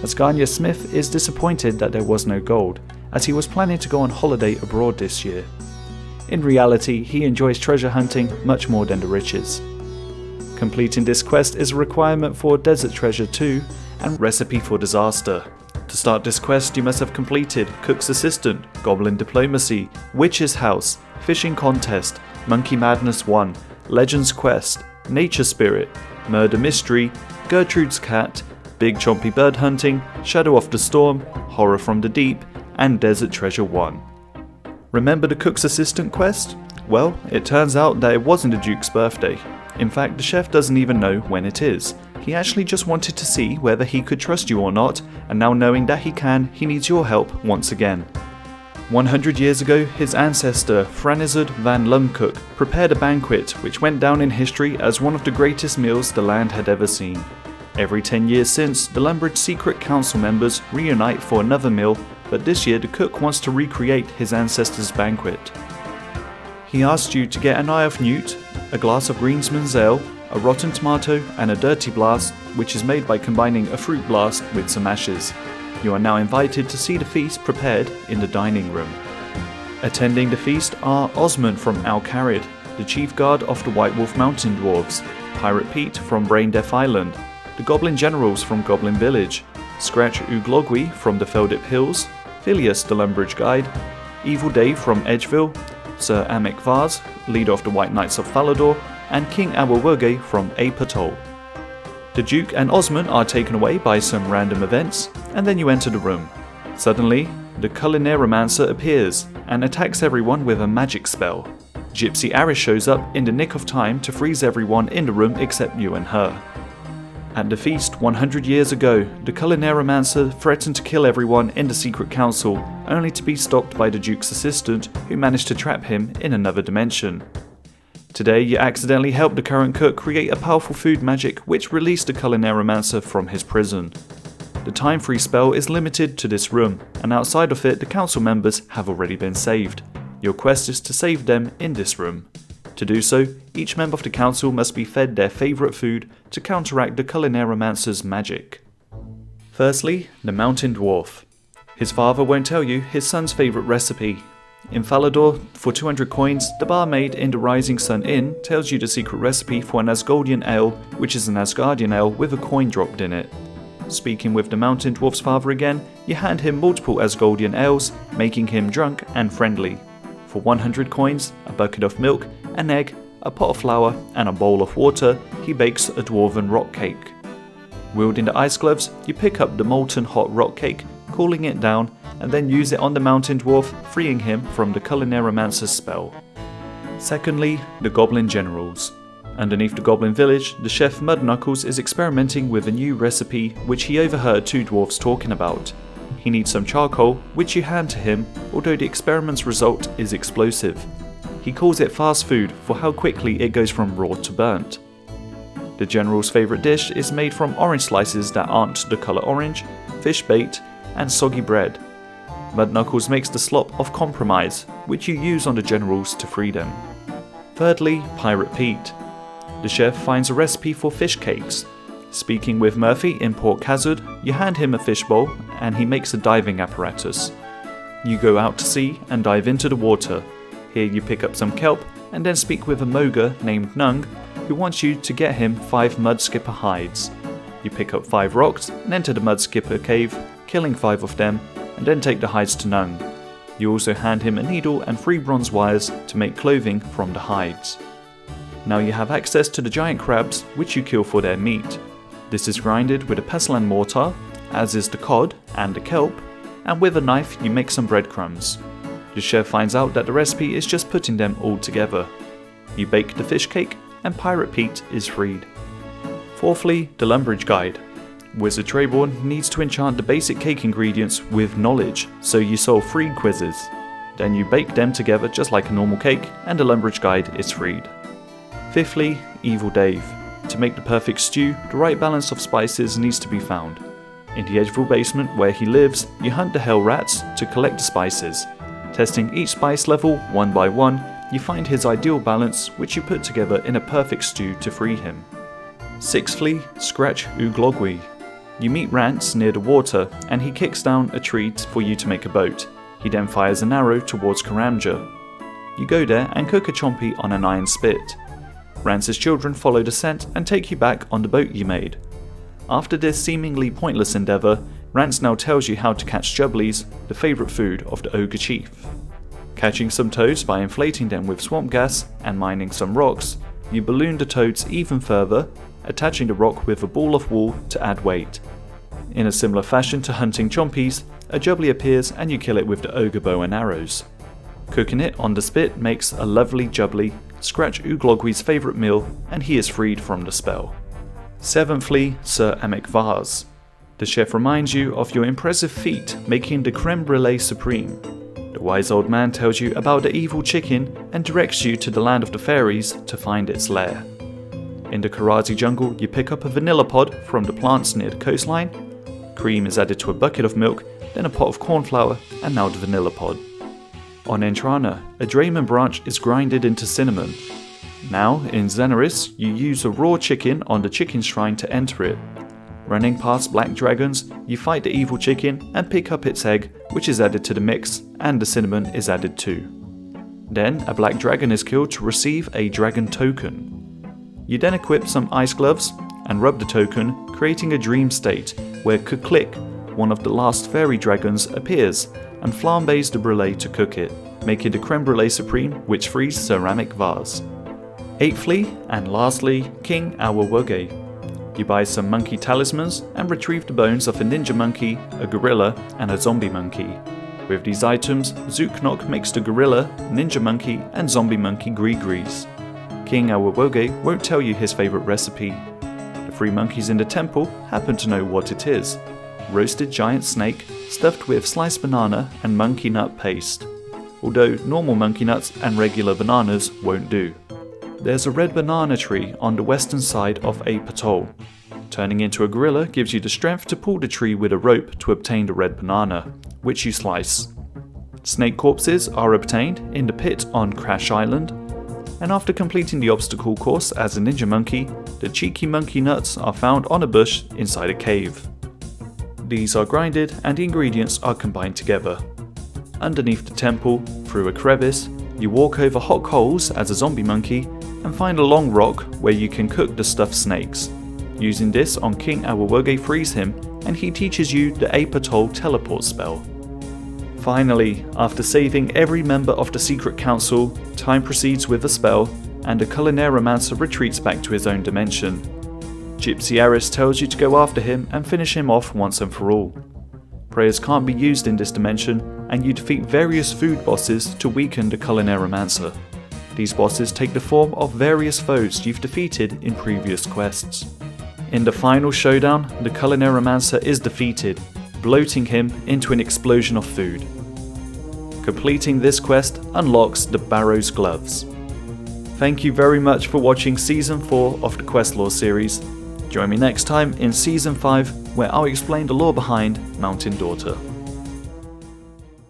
Asgania Smith is disappointed that there was no gold, as he was planning to go on holiday abroad this year. In reality, he enjoys treasure hunting much more than the riches. Completing this quest is a requirement for Desert Treasure 2 and Recipe for Disaster. To start this quest, you must have completed Cook's Assistant, Goblin Diplomacy, Witch's House, Fishing Contest, Monkey Madness 1, Legends Quest, Nature Spirit, Murder Mystery, Gertrude's Cat, Big Chompy Bird Hunting, Shadow of the Storm, Horror from the Deep, and Desert Treasure 1. Remember the Cook's Assistant quest? Well, it turns out that it wasn't the Duke's birthday. In fact, the chef doesn't even know when it is. He actually just wanted to see whether he could trust you or not, and now knowing that he can, he needs your help once again. 100 years ago, his ancestor, Franizard van Lumcook, prepared a banquet which went down in history as one of the greatest meals the land had ever seen. Every 10 years since, the Lumbridge secret council members reunite for another meal, but this year the cook wants to recreate his ancestor's banquet. He asked you to get an eye of newt, a glass of Greensman's ale, a rotten tomato and a dirty blast, which is made by combining a fruit blast with some ashes. You are now invited to see the feast prepared in the dining room. Attending the feast are Osmond from Al Kharid, the chief guard of the White Wolf Mountain Dwarves, Pirate Pete from Brain Deaf Island, the Goblin Generals from Goblin Village, Scratch Uglogwi from the Feldip Hills, Phileas the Lumbridge Guide, Evil Dave from Edgeville, Sir Amek Vaz, leader of the White Knights of Falador, and King Awawurge from Ape Atoll. The Duke and Osmond are taken away by some random events, and then you enter the room. Suddenly, the Culinarimancer appears and attacks everyone with a magic spell. Gypsy Aris shows up in the nick of time to freeze everyone in the room except you and her. At the feast 100 years ago, the Culinarimancer threatened to kill everyone in the secret council, only to be stopped by the Duke's assistant, who managed to trap him in another dimension. Today, you accidentally helped the current cook create a powerful food magic which released the Culinarimancer from his prison. The time-free spell is limited to this room, and outside of it the council members have already been saved. Your quest is to save them in this room. To do so, each member of the council must be fed their favourite food to counteract the Culinarimancer's magic. Firstly, the Mountain Dwarf. His father won't tell you his son's favourite recipe. In Falador, for 200 coins, the barmaid in the Rising Sun Inn tells you the secret recipe for an Asgardian ale, which is an Asgardian ale with a coin dropped in it. Speaking with the Mountain Dwarf's father again, you hand him multiple Asgardian ales, making him drunk and friendly. For 100 coins, a bucket of milk, an egg, a pot of flour, and a bowl of water, he bakes a dwarven rock cake. Wielding the ice gloves, you pick up the molten hot rock cake, cooling it down, and then use it on the Mountain Dwarf, freeing him from the Culinarimancer's spell. Secondly, the Goblin Generals. Underneath the Goblin Village, the chef Mudknuckles is experimenting with a new recipe which he overheard 2 dwarves talking about. He needs some charcoal, which you hand to him, although the experiment's result is explosive. He calls it fast food for how quickly it goes from raw to burnt. The General's favourite dish is made from orange slices that aren't the colour orange, fish bait, and soggy bread. Mudknuckles makes the slop of compromise, which you use on the Generals to free them. Thirdly, Pirate Pete. The chef finds a recipe for fish cakes. Speaking with Murphy in Port Khazud, you hand him a fishbowl and he makes a diving apparatus. You go out to sea and dive into the water. Here you pick up some kelp and then speak with a Moga named Nung, who wants you to get him 5 Mudskipper hides. You pick up 5 rocks and enter the Mudskipper cave, killing 5 of them, and then take the hides to Nung. You also hand him a needle and 3 bronze wires to make clothing from the hides. Now you have access to the giant crabs, which you kill for their meat. This is grinded with a pestle and mortar, as is the cod and the kelp, and with a knife you make some breadcrumbs. The chef finds out that the recipe is just putting them all together. You bake the fish cake and Pirate Pete is freed. Fourthly, the Lumbridge Guide. Wizard Trayborn needs to enchant the basic cake ingredients with knowledge, so you solve 3 quizzes. Then you bake them together just like a normal cake and the Lumbridge Guide is freed. Fifthly, Evil Dave. To make the perfect stew, the right balance of spices needs to be found. In the Edgeville basement where he lives, you hunt the hell rats to collect the spices. Testing each spice level one by one, you find his ideal balance, which you put together in a perfect stew to free him. Sixthly, Scratch Uglogwi. You meet Rance near the water and he kicks down a tree for you to make a boat. He then fires an arrow towards Karamja. You go there and cook a Chompy on an iron spit. Rance's children follow the scent and take you back on the boat you made. After this seemingly pointless endeavour, Rance now tells you how to catch jubblies, the favourite food of the ogre chief. Catching some toads by inflating them with swamp gas and mining some rocks, you balloon the toads even further, attaching the rock with a ball of wool to add weight. In a similar fashion to hunting chompies, a jubbly appears and you kill it with the ogre bow and arrows. Cooking it on the spit makes a lovely jubbly, Scratch Uglogwi's favourite meal, and he is freed from the spell. Seventhly, Sir Amic Vase. The chef reminds you of your impressive feat making the creme brulee supreme. The wise old man tells you about the evil chicken and directs you to the land of the fairies to find its lair. In the Karazi jungle, you pick up a vanilla pod from the plants near the coastline. Cream is added to a bucket of milk, then a pot of corn flour, and now the vanilla pod. On Entrana, a Draymond branch is grinded into cinnamon. Now, in Zenaris, you use a raw chicken on the chicken shrine to enter it. Running past black dragons, you fight the evil chicken and pick up its egg, which is added to the mix, and the cinnamon is added too. Then, a black dragon is killed to receive a dragon token. You then equip some ice gloves and rub the token, creating a dream state where Kuklik, one of the last fairy dragons, appears and flambés the brulee to cook it, making the creme brulee supreme, which frees Sir Amic Vase. Eighthly and lastly, King Awawoge. You buy some monkey talismans and retrieve the bones of a ninja monkey, a gorilla, and a zombie monkey. With these items, Zooknok makes the gorilla, ninja monkey, and zombie monkey gree-grees. King Awawoge won't tell you his favourite recipe. The 3 monkeys in the temple happen to know what it is: roasted giant snake, stuffed with sliced banana and monkey nut paste. Although normal monkey nuts and regular bananas won't do. There's a red banana tree on the western side of a atoll. Turning into a gorilla gives you the strength to pull the tree with a rope to obtain the red banana, which you slice. Snake corpses are obtained in the pit on Crash Island, and after completing the obstacle course as a ninja monkey, the cheeky monkey nuts are found on a bush inside a cave. These are grinded and the ingredients are combined together. Underneath the temple, through a crevice, you walk over hot coals as a zombie monkey and find a long rock where you can cook the stuffed snakes. Using this on King Awawoge frees him and he teaches you the Ape Atoll teleport spell. Finally, after saving every member of the secret council, time proceeds with a spell and the Culinarimancer retreats back to his own dimension. Gypsy Aris tells you to go after him and finish him off once and for all. Prayers can't be used in this dimension and you defeat various food bosses to weaken the Culinarimancer. These bosses take the form of various foes you've defeated in previous quests. In the final showdown, the Culinarimancer is defeated, bloating him into an explosion of food. Completing this quest unlocks the Barrow's Gloves. Thank you very much for watching Season 4 of the Questlore series. Join me next time in Season 5 where I'll explain the lore behind Mountain Daughter.